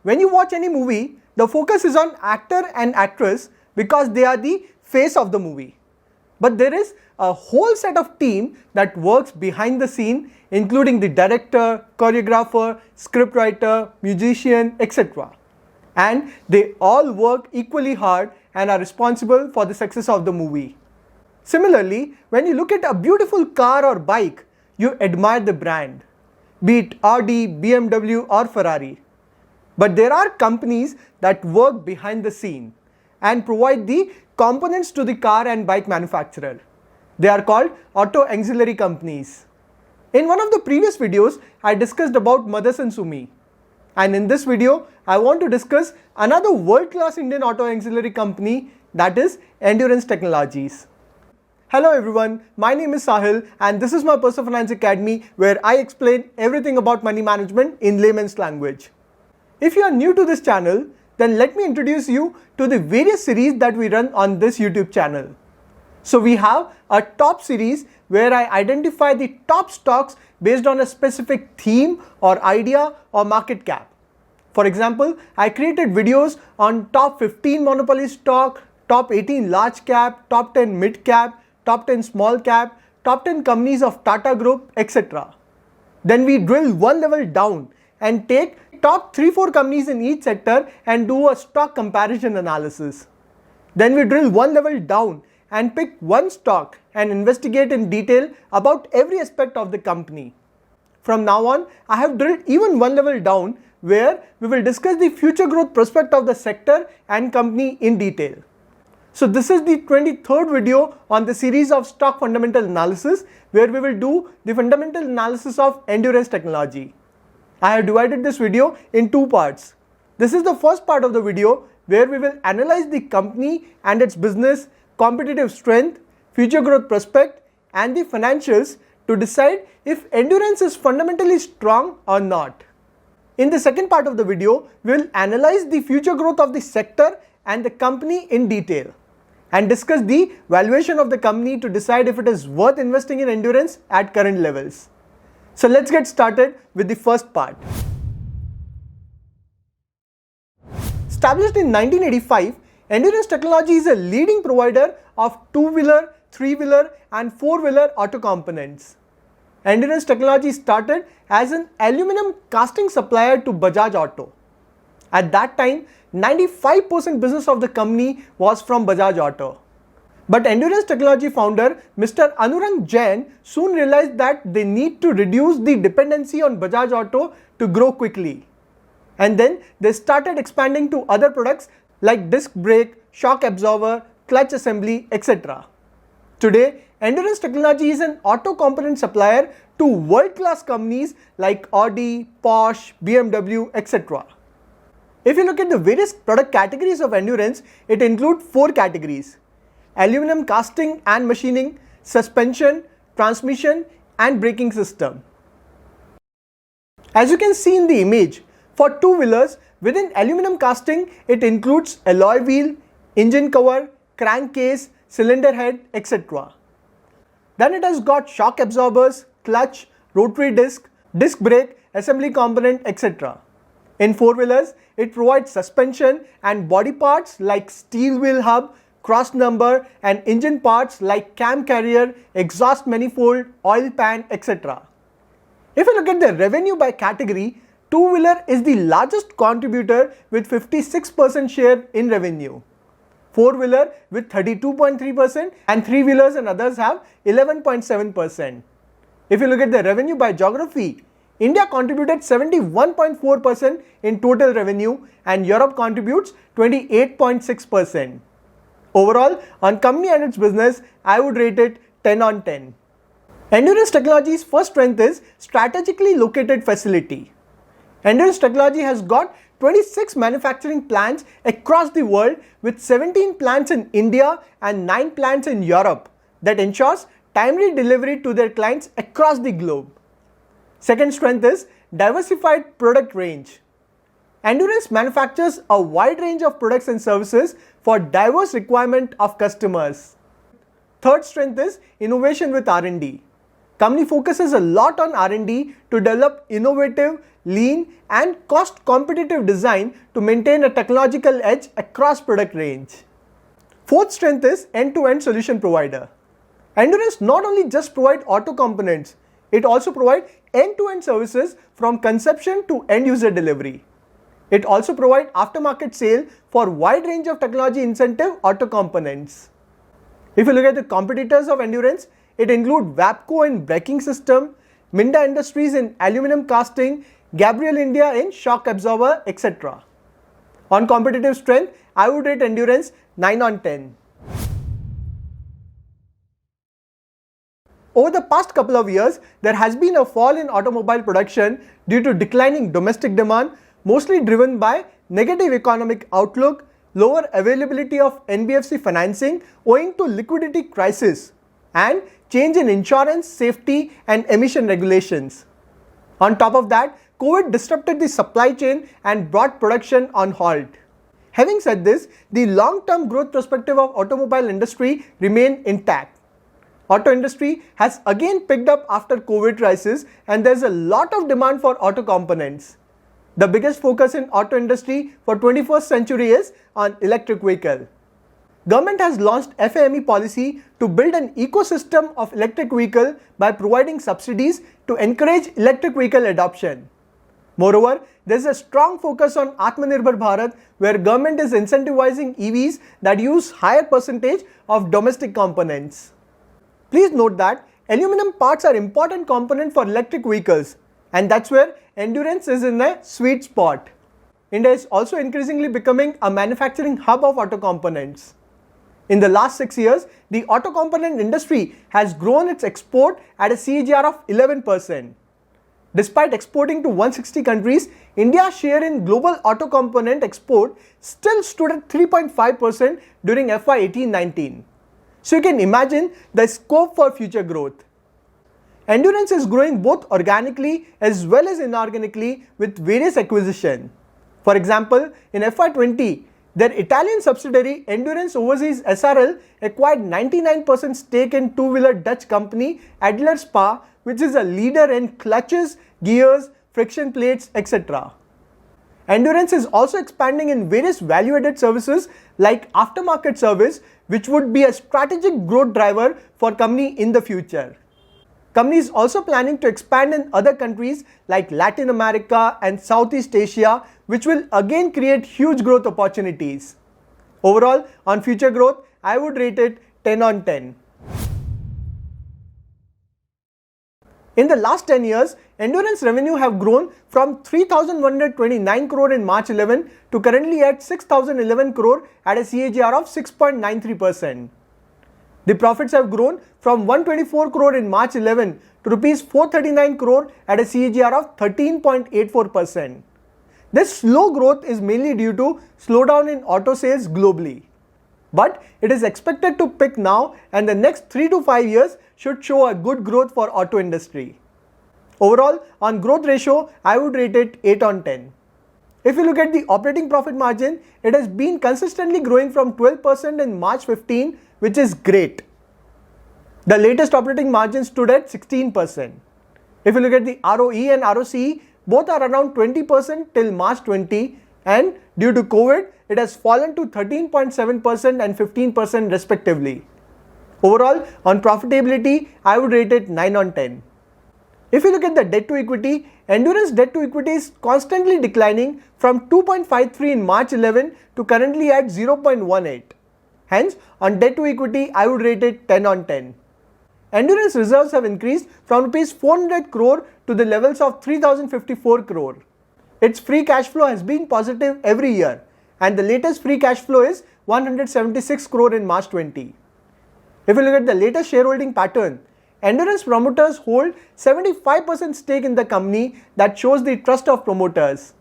When you watch any movie, the focus is on actor and actress because they are the face of the movie. But there is a whole set of team that works behind the scene, including the director, choreographer, scriptwriter, musician, etc. And they all work equally hard and are responsible for the success of the movie. Similarly, when you look at a beautiful car or bike, you admire the brand, be it Audi, BMW or Ferrari. But there are companies that work behind the scene and provide the components to the car and bike manufacturer. They are called auto auxiliary companies. In one of the previous videos, I discussed about Motherson Sumi. And in this video, I want to discuss another world-class Indian auto auxiliary company, that is Endurance Technologies. Hello everyone, my name is Sahil and this is my Personal Finance Academy where I explain everything about money management in layman's language. If you are new to this channel, then let me introduce you to the various series that we run on this YouTube channel. So we have a top series where I identify the top stocks based on a specific theme or idea or market cap. For example, I created videos on top 15 monopoly stock, top 18 large cap, top 10 mid cap, top 10 small cap, top 10 companies of Tata Group, etc. Then we drill one level down and take top 3-4 companies in each sector and do a stock comparison analysis. Then we drill one level down and pick one stock and investigate in detail about every aspect of the company. From now on, I have drilled even one level down where we will discuss the future growth prospect of the sector and company in detail. So this is the 23rd video on the series of stock fundamental analysis where we will do the fundamental analysis of Endurance Technology. I have divided this video in two parts. This is the first part of the video where we will analyze the company and its business, competitive strength, future growth prospect and the financials to decide if Endurance is fundamentally strong or not. In the second part of the video, we will analyze the future growth of the sector and the company in detail and discuss the valuation of the company to decide if it is worth investing in Endurance at current levels. So let's get started with the first part. Established in 1985, Endurance Technology is a leading provider of two-wheeler, three-wheeler and four-wheeler auto components. Endurance Technology started as an aluminum casting supplier to Bajaj Auto. At that time, 95% business of the company was from Bajaj Auto. But Endurance Technology founder Mr. Anurag Jain soon realized that they need to reduce the dependency on Bajaj Auto to grow quickly. And then they started expanding to other products like disc brake, shock absorber, clutch assembly, etc. Today, Endurance Technology is an auto component supplier to world-class companies like Audi, Porsche, BMW, etc. If you look at the various product categories of Endurance, it includes 4 categories: aluminum casting and machining, suspension, transmission and braking system. As you can see in the image, for two-wheelers within aluminum casting, it includes alloy wheel, engine cover, crankcase, cylinder head, etc. Then it has got shock absorbers, clutch, rotary disc, disc brake, assembly component, etc. In four-wheelers, it provides suspension and body parts like steel wheel hub, cross number and engine parts like cam carrier, exhaust manifold, oil pan, etc. If you look at the revenue by category, two-wheeler is the largest contributor with 56% share in revenue. Four-wheeler with 32.3% and three-wheelers and others have 11.7%. If you look at the revenue by geography, India contributed 71.4% in total revenue and Europe contributes 28.6%. Overall, on company and its business, I would rate it 10 on 10. Endurance Technology's first strength is strategically located facility. Endurance Technology has got 26 manufacturing plants across the world with 17 plants in India and 9 plants in Europe that ensures timely delivery to their clients across the globe. Second strength is diversified product range. Endurance manufactures a wide range of products and services for diverse requirement of customers. Third strength is innovation with R&D. Company focuses a lot on R&D to develop innovative, lean and cost competitive design to maintain a technological edge across product range. Fourth strength is end-to-end solution provider. Endurance not only just provide auto components, it also provides end-to-end services from conception to end-user delivery. It also provides aftermarket sale for wide range of technology incentive auto components. If you look at the competitors of Endurance, it includes WABCO in braking system, Minda Industries in aluminum casting, Gabriel India in shock absorber, etc. On competitive strength, I would rate Endurance 9 on 10. Over the past couple of years, there has been a fall in automobile production due to declining domestic demand, mostly driven by negative economic outlook, lower availability of NBFC financing owing to liquidity crisis, and change in insurance, safety and emission regulations. On top of that, COVID disrupted the supply chain and brought production on halt. Having said this, the long-term growth perspective of automobile industry remain intact. Auto industry has again picked up after COVID crisis and there's a lot of demand for auto components. The biggest focus in auto industry for 21st century is on electric vehicle. Government has launched FAME policy to build an ecosystem of electric vehicle by providing subsidies to encourage electric vehicle adoption. Moreover, there is a strong focus on Atmanirbhar Bharat where government is incentivizing EVs that use higher percentage of domestic components. Please note that aluminum parts are important component for electric vehicles and that's where Endurance is in a sweet spot. India is also increasingly becoming a manufacturing hub of auto components. In the last 6 years, the auto component industry has grown its export at a CAGR of 11%. Despite exporting to 160 countries, India's share in global auto component export still stood at 3.5% during FY 18-19. So you can imagine the scope for future growth. Endurance is growing both organically as well as inorganically with various acquisitions. For example, in FY 20, their Italian subsidiary Endurance Overseas SRL acquired 99% stake in two-wheeler Dutch company Adler Spa, which is a leader in clutches, gears, friction plates, etc. Endurance is also expanding in various value-added services like aftermarket service, which would be a strategic growth driver for company in the future. Company is also planning to expand in other countries like Latin America and Southeast Asia, which will again create huge growth opportunities. Overall, on future growth, I would rate it 10 on 10. In the last 10 years, Endurance revenue have grown from 3,129 crore in March 11 to currently at 6,011 crore at a CAGR of 6.93%. The profits have grown from 124 crore in March 11 to rupees 439 crore at a CAGR of 13.84%. This slow growth is mainly due to slowdown in auto sales globally. But it is expected to pick now and the next 3 to 5 years should show a good growth for auto industry. Overall, on growth ratio, I would rate it 8 on 10. If you look at the operating profit margin, it has been consistently growing from 12% in March 15, which is great. The latest operating margin stood at 16%. If you look at the ROE and ROCE, both are around 20% till March 20 and due to COVID, it has fallen to 13.7% and 15% respectively. Overall, on profitability, I would rate it 9 on 10. If you look at the debt to equity, Endurance debt to equity is constantly declining from 2.53 in March 11 to currently at 0.18. Hence, on debt to equity, I would rate it 10 on 10. Endurance reserves have increased from Rs 400 crore to the levels of 3054 crore. Its free cash flow has been positive every year and the latest free cash flow is 176 crore in March 20. If you look at the latest shareholding pattern, Endurance promoters hold 75% stake in the company that shows the trust of promoters.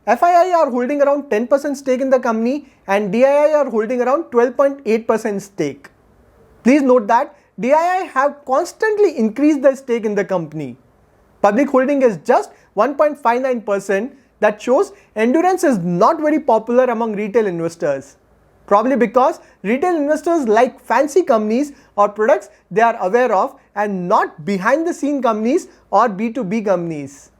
FII are holding around 10% stake in the company and DII are holding around 12.8% stake. Please note that DII have constantly increased their stake in the company. Public holding is just 1.59%, that shows Endurance is not very popular among retail investors. Probably because retail investors like fancy companies or products they are aware of and not behind the scene companies or B2B companies.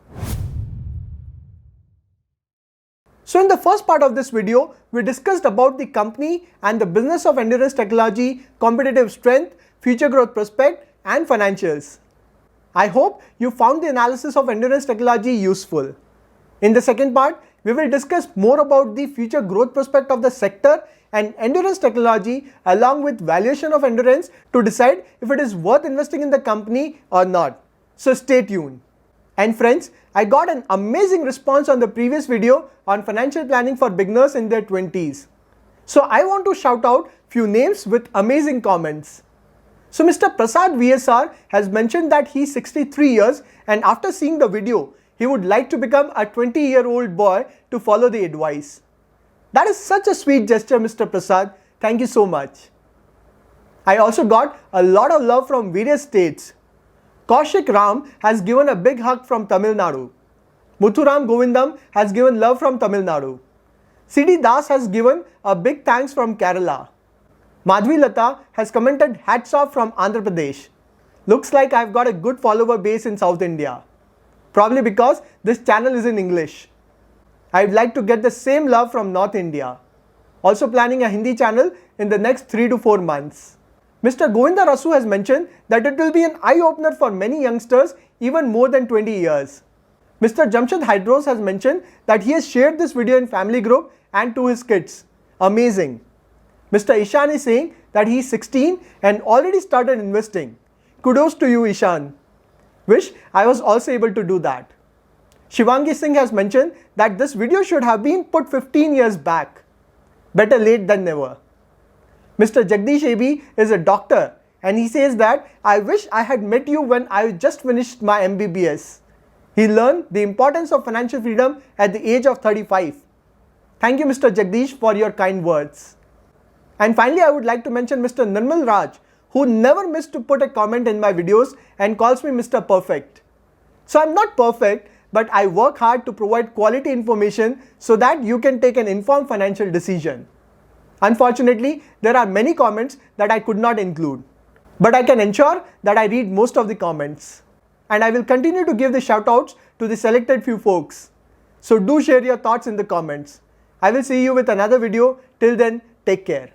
So in the first part of this video, we discussed about the company and the business of Endurance Technology, competitive strength, future growth prospect and financials. I hope you found the analysis of Endurance Technology useful. In the second part, we will discuss more about the future growth prospect of the sector and Endurance Technology along with valuation of Endurance to decide if it is worth investing in the company or not. So stay tuned. And friends, I got an amazing response on the previous video on financial planning for beginners in their 20s. So I want to shout out few names with amazing comments. So Mr. Prasad VSR has mentioned that he's 63 years and after seeing the video, he would like to become a 20-year-old boy to follow the advice. That is such a sweet gesture, Mr. Prasad. Thank you so much. I also got a lot of love from various states. Kaushik Ram has given a big hug from Tamil Nadu. Muthuram Govindam has given love from Tamil Nadu. CD Das has given a big thanks from Kerala. Madhvi Lata has commented hats off from Andhra Pradesh. Looks like I've got a good follower base in South India. Probably because this channel is in English. I'd like to get the same love from North India. Also planning a Hindi channel in the next 3 to 4 months. Mr. Govinda Rasu has mentioned that it will be an eye-opener for many youngsters even more than 20 years. Mr. Jamshed Hydros has mentioned that he has shared this video in family group and to his kids. Amazing. Mr. Ishan is saying that he is 16 and already started investing. Kudos to you, Ishan. Wish I was also able to do that. Shivangi Singh has mentioned that this video should have been put 15 years back. Better late than never. Mr. Jagdish AB is a doctor and he says that I wish I had met you when I just finished my MBBS. He learned the importance of financial freedom at the age of 35. Thank you, Mr. Jagdish, for your kind words. And finally, I would like to mention Mr. Nirmal Raj, who never missed to put a comment in my videos and calls me Mr. Perfect. So I'm not perfect, but I work hard to provide quality information so that you can take an informed financial decision. Unfortunately, there are many comments that I could not include. But I can ensure that I read most of the comments. And I will continue to give the shoutouts to the selected few folks. So do share your thoughts in the comments. I will see you with another video. Till then, take care.